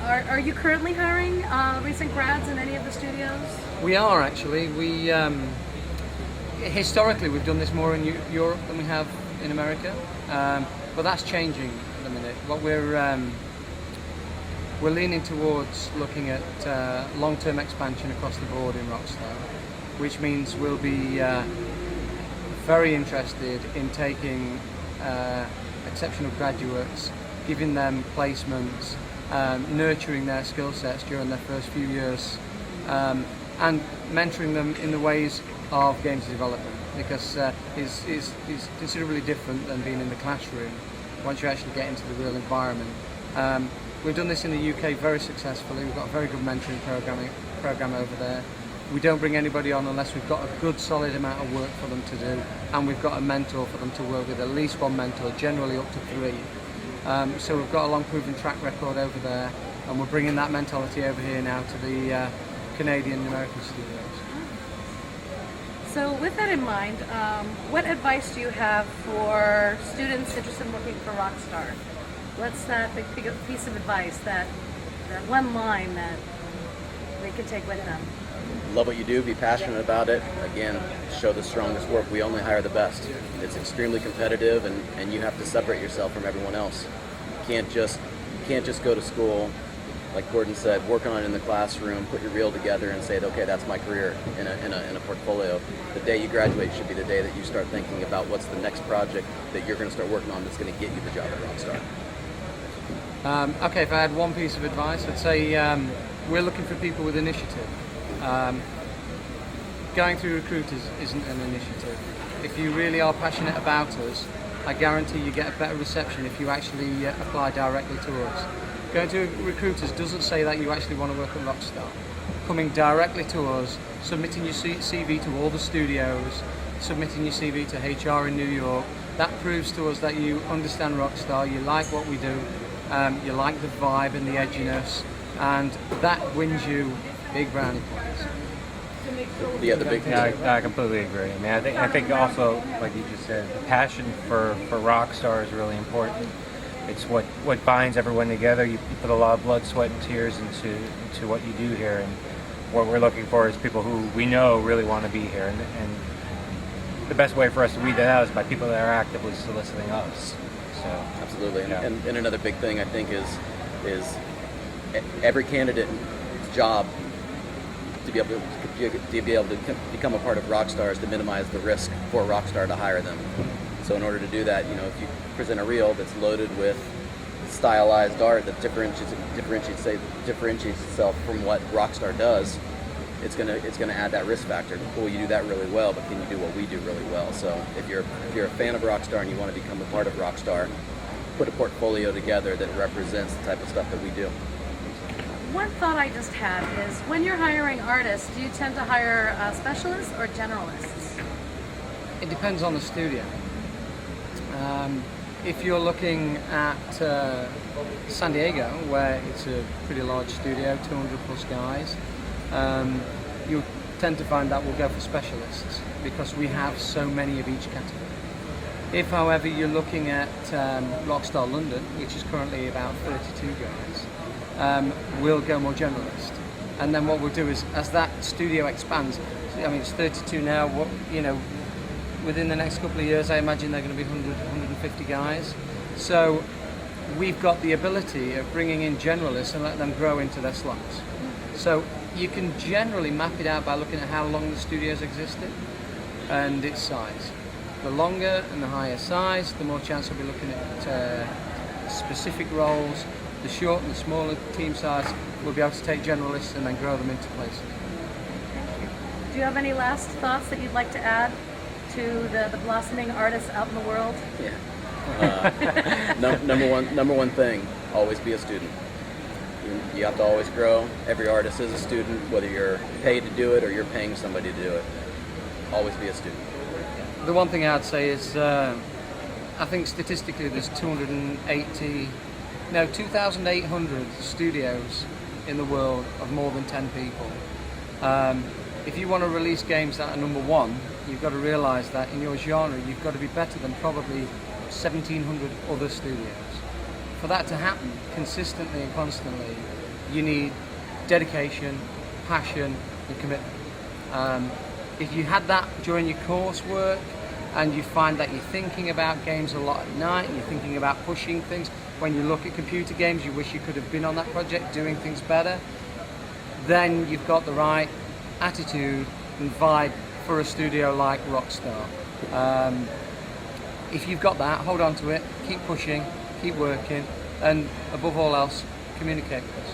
Are you currently hiring recent grads in any of the studios? We are actually. We historically we've done this more in Europe than we have in America, but that's changing at the minute. What we're leaning towards looking at long-term expansion across the board in Rockstar, which means we'll be very interested in taking exceptional graduates, giving them placements, nurturing their skill sets during their first few years, and mentoring them in the ways of games development, because it's considerably different than being in the classroom once you actually get into the real environment. We've done this in the UK very successfully. We've got a very good mentoring program over there. We don't bring anybody on unless we've got a good solid amount of work for them to do, and we've got a mentor for them to work with, at least one mentor, generally up to 3. So we've got a long proven track record over there, and we're bringing that mentality over here now to the Canadian and American studios. So with that in mind, what advice do you have for students interested in looking for Rockstar? What's that big piece of advice, that one line that they can take with them? Love what you do, be passionate about it. Again, show the strongest work. We only hire the best. It's extremely competitive, and you have to separate yourself from everyone else. You can't just go to school, like Gordon said, work on it in the classroom, put your reel together and say, okay, that's my career in a portfolio. The day you graduate should be the day that you start thinking about what's the next project that you're going to start working on that's going to get you the job at Rockstar. Okay, if I had one piece of advice, I'd say we're looking for people with initiative. Going through recruiters isn't an initiative. If you really are passionate about us, I guarantee you get a better reception if you actually apply directly to us. Going to recruiters doesn't say that you actually want to work at Rockstar. Coming directly to us, submitting your CV to all the studios, submitting your CV to HR in New York, that proves to us that you understand Rockstar, you like what we do, you like the vibe and the edginess, and that wins you big brownie points. Yeah, the big thing. Yeah, I completely agree. I mean, I think also, like you just said, the passion for Rockstar is really important. It's what binds everyone together. You put a lot of blood, sweat, and tears into what you do here, and what we're looking for is people who we know really want to be here. And the best way for us to weed that out is by people that are actively soliciting us. So absolutely, yeah. And another big thing I think is every candidate's job to be able to become a part of Rockstar is to minimize the risk for Rockstar to hire them. So in order to do that, if you present a reel that's loaded with stylized art that differentiates itself from what Rockstar does, it's gonna add that risk factor. Cool, you do that really well, but can you do what we do really well? So if you're a fan of Rockstar and you want to become a part of Rockstar, put a portfolio together that represents the type of stuff that we do. One thought I just had is, when you're hiring artists, do you tend to hire specialists or generalists? It depends on the studio. If you're looking at San Diego, where it's a pretty large studio, 200 plus guys, you'll tend to find that we'll go for specialists because we have so many of each category. If, however, you're looking at Rockstar London, which is currently about 32 guys, we'll go more generalist. And then what we'll do is, as that studio expands, I mean, it's 32 now, within the next couple of years, I imagine they're going to be 100, 150 guys. So we've got the ability of bringing in generalists and let them grow into their slots. So you can generally map it out by looking at how long the studio's existed and its size. The longer and the higher size, the more chance we'll be looking at specific roles. The short and the smaller team size, we'll be able to take generalists and then grow them into places. Thank you. Do you have any last thoughts that you'd like to add to the blossoming artists out in the world? Yeah. Number one thing, always be a student. You have to always grow. Every artist is a student, whether you're paid to do it or you're paying somebody to do it. Always be a student. The one thing I'd say is, I think statistically there's 2,800 studios in the world of more than 10 people. If you want to release games that are number one, you've got to realize that in your genre you've got to be better than probably 1,700 other studios. For that to happen consistently and constantly, you need dedication, passion, and commitment. If you had that during your coursework, and you find that you're thinking about games a lot at night, and you're thinking about pushing things, when you look at computer games, you wish you could have been on that project doing things better, then you've got the right attitude and vibe for a studio like Rockstar. If you've got that, hold on to it, keep pushing, keep working, and above all else, communicate with us.